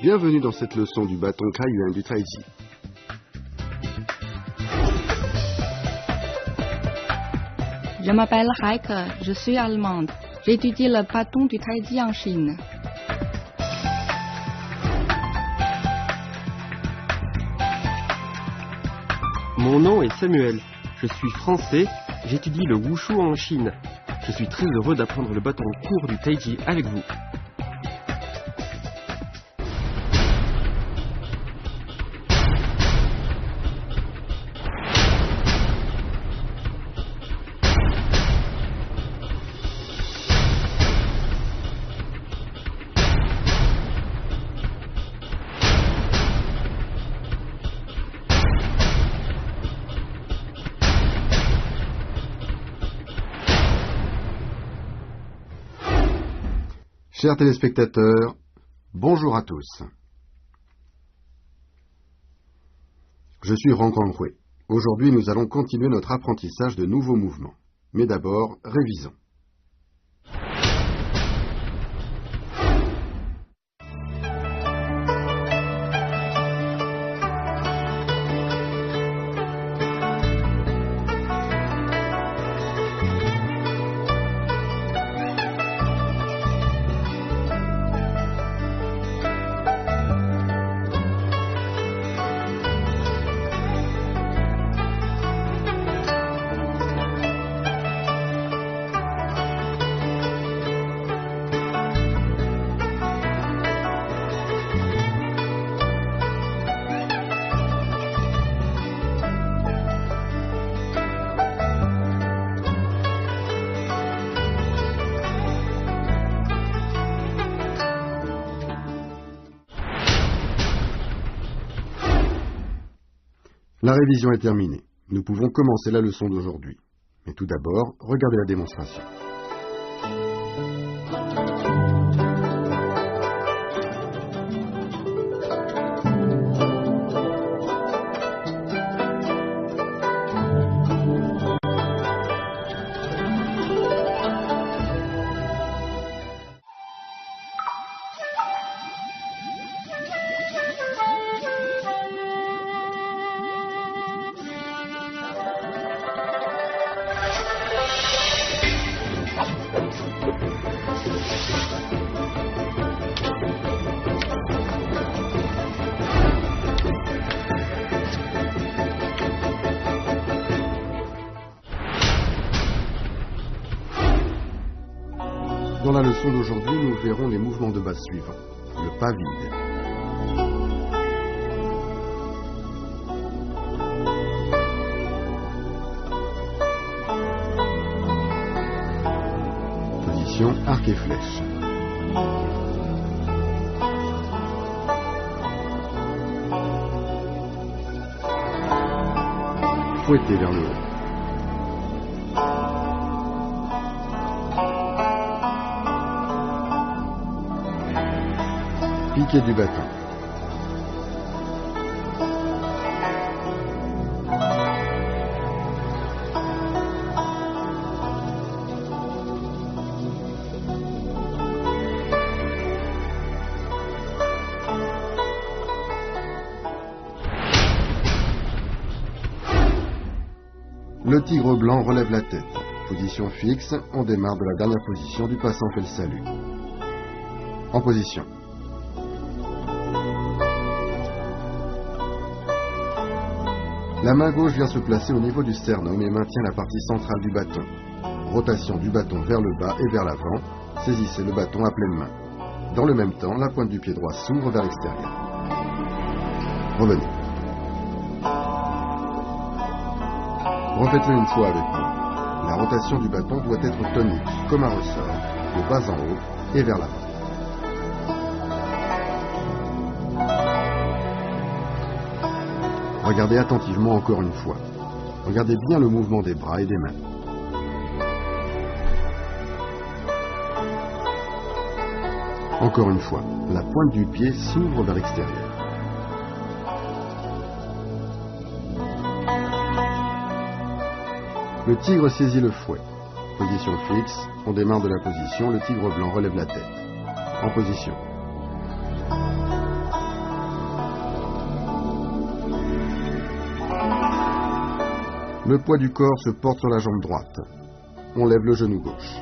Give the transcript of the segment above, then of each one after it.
Bienvenue dans cette leçon du bâton Kaiyuan du Taiji. Je m'appelle Heike, je suis allemande. J'étudie le bâton du Taiji en Chine. Mon nom est Samuel. Je suis français. J'étudie le wushu en Chine. Je suis très heureux d'apprendre le bâton court du Taiji avec vous. Chers téléspectateurs, bonjour à tous. Je suis Rang Kanghui. Aujourd'hui, nous allons continuer notre apprentissage de nouveaux mouvements. Mais d'abord, révisons. La révision est terminée. Nous pouvons commencer la leçon d'aujourd'hui. Mais tout d'abord, regardez la démonstration. Dans la leçon d'aujourd'hui, nous verrons les mouvements de base suivants. Le pas vide. Position arc et flèche. Fouetter vers le haut. Piqué du bâton. Le tigre blanc relève la tête. Position fixe, on démarre de la dernière position du passant fait le salut. En position. La main gauche vient se placer au niveau du sternum et maintient la partie centrale du bâton. Rotation du bâton vers le bas et vers l'avant. Saisissez le bâton à pleine main. Dans le même temps, la pointe du pied droit s'ouvre vers l'extérieur. Revenez. Refaites-le une fois avec moi. La rotation du bâton doit être tonique, comme un ressort, de bas en haut et vers l'avant. Regardez attentivement encore une fois. Regardez bien le mouvement des bras et des mains. Encore une fois, la pointe du pied s'ouvre vers l'extérieur. Le tigre saisit le fouet. Position fixe, on démarre de la position, le tigre blanc relève la tête. En position. Le poids du corps se porte sur la jambe droite. On lève le genou gauche.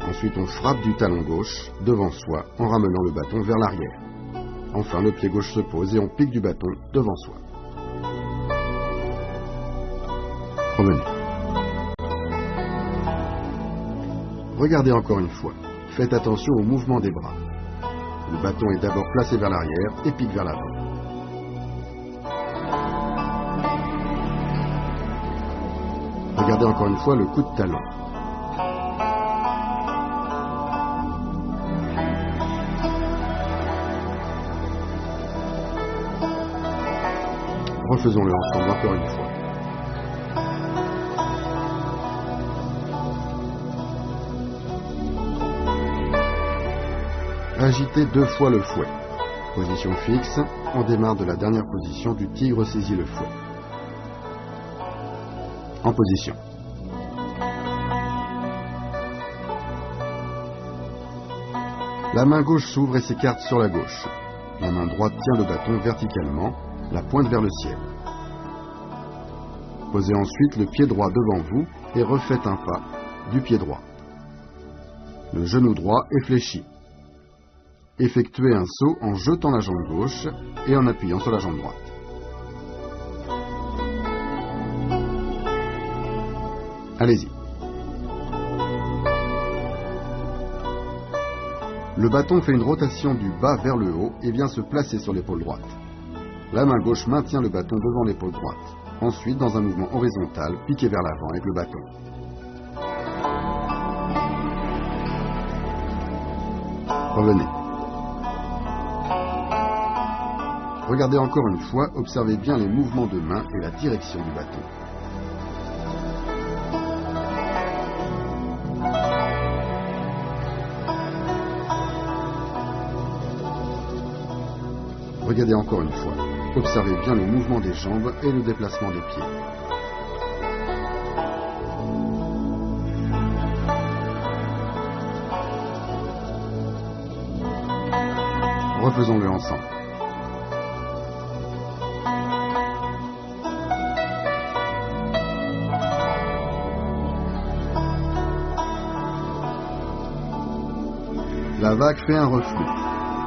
Ensuite, on frappe du talon gauche devant soi en ramenant le bâton vers l'arrière. Enfin, le pied gauche se pose et on pique du bâton devant soi. Revenez. Regardez encore une fois. Faites attention au mouvement des bras. Le bâton est d'abord placé vers l'arrière et pique vers l'avant. Regardez encore une fois le coup de talon. Refaisons-le ensemble encore une fois. Agitez 2 fois le fouet. Position fixe, on démarre de la dernière position du tigre saisit le fouet. En position. La main gauche s'ouvre et s'écarte sur la gauche. La main droite tient le bâton verticalement, la pointe vers le ciel. Posez ensuite le pied droit devant vous et refaites un pas du pied droit. Le genou droit est fléchi. Effectuez un saut en jetant la jambe gauche et en appuyant sur la jambe droite. Allez-y. Le bâton fait une rotation du bas vers le haut et vient se placer sur l'épaule droite. La main gauche maintient le bâton devant l'épaule droite. Ensuite, dans un mouvement horizontal, piquez vers l'avant avec le bâton. Revenez. Regardez encore une fois, observez bien les mouvements de main et la direction du bâton. Regardez encore une fois. Observez bien le mouvement des jambes et le déplacement des pieds. Refaisons-le ensemble. La vague fait un reflux.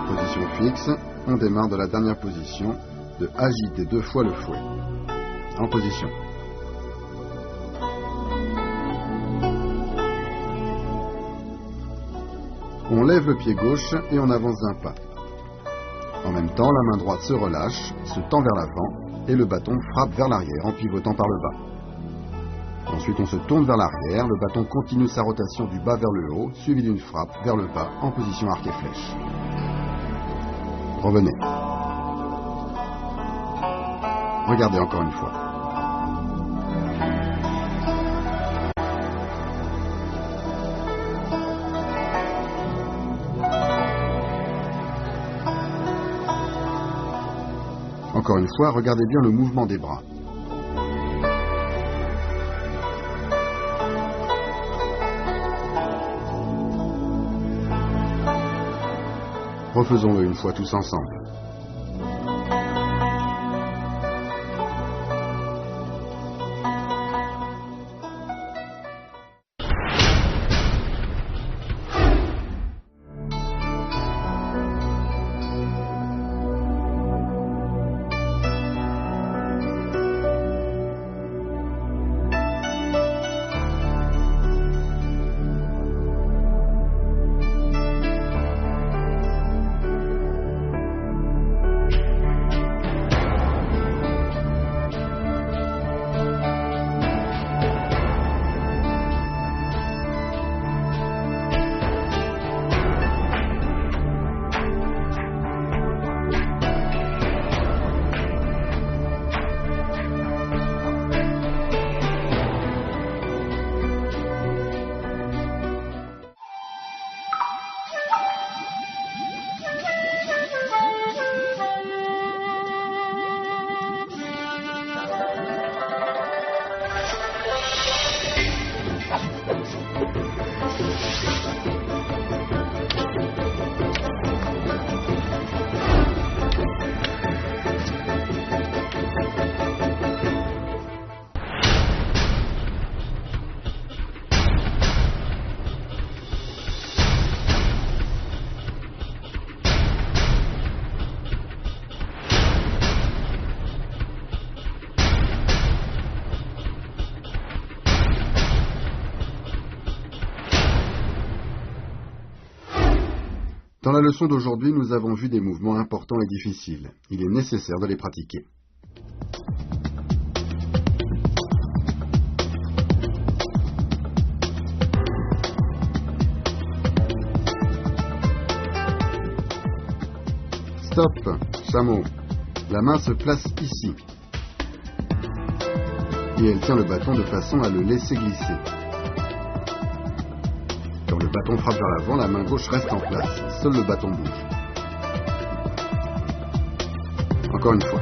Position fixe, on démarre de la dernière position de agiter 2 fois le fouet. En position. On lève le pied gauche et on avance d'un pas. En même temps, la main droite se relâche, se tend vers l'avant et le bâton frappe vers l'arrière en pivotant par le bas. Ensuite, on se tourne vers l'arrière, le bâton continue sa rotation du bas vers le haut, suivi d'une frappe vers le bas en position arc et flèche. Revenez. Regardez encore une fois. Encore une fois, regardez bien le mouvement des bras. Refaisons-le une fois tous ensemble. Dans la leçon d'aujourd'hui, nous avons vu des mouvements importants et difficiles. Il est nécessaire de les pratiquer. Stop, chameau. La main se place ici. Et elle tient le bâton de façon à le laisser glisser. Quand le bâton frappe vers l'avant, la main gauche reste en place. Seul le bâton bouge. Encore une fois.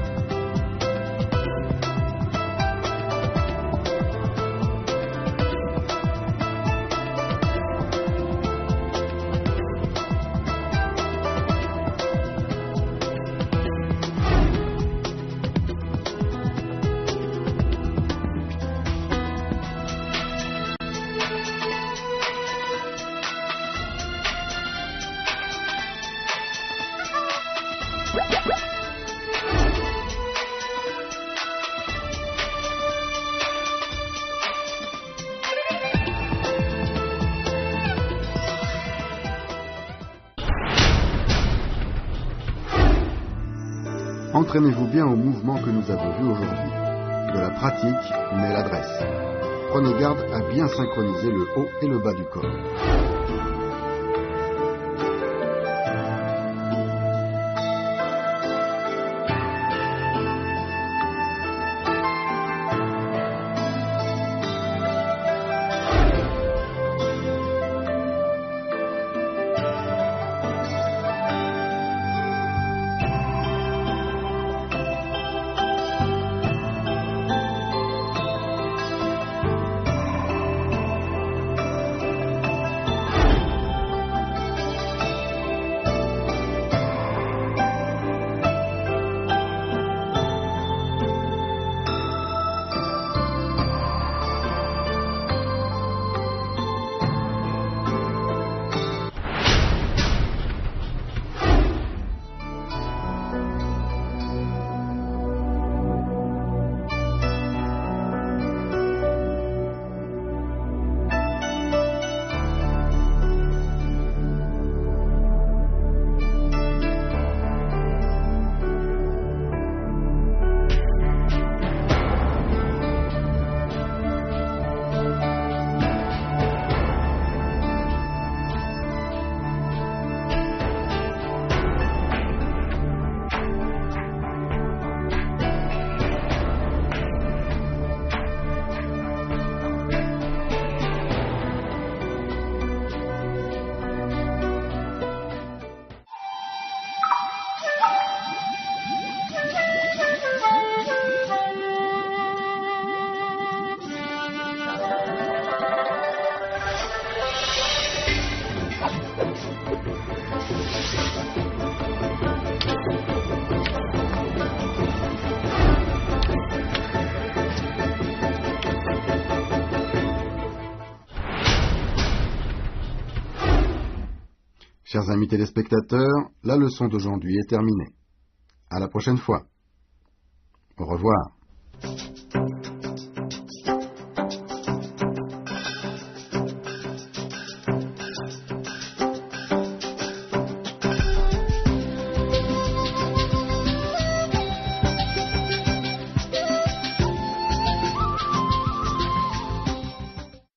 Entraînez-vous bien au mouvement que nous avons vu aujourd'hui. De la pratique naît l'adresse. Prenez garde à bien synchroniser le haut et le bas du corps. Chers amis téléspectateurs, la leçon d'aujourd'hui est terminée. À la prochaine fois. Au revoir.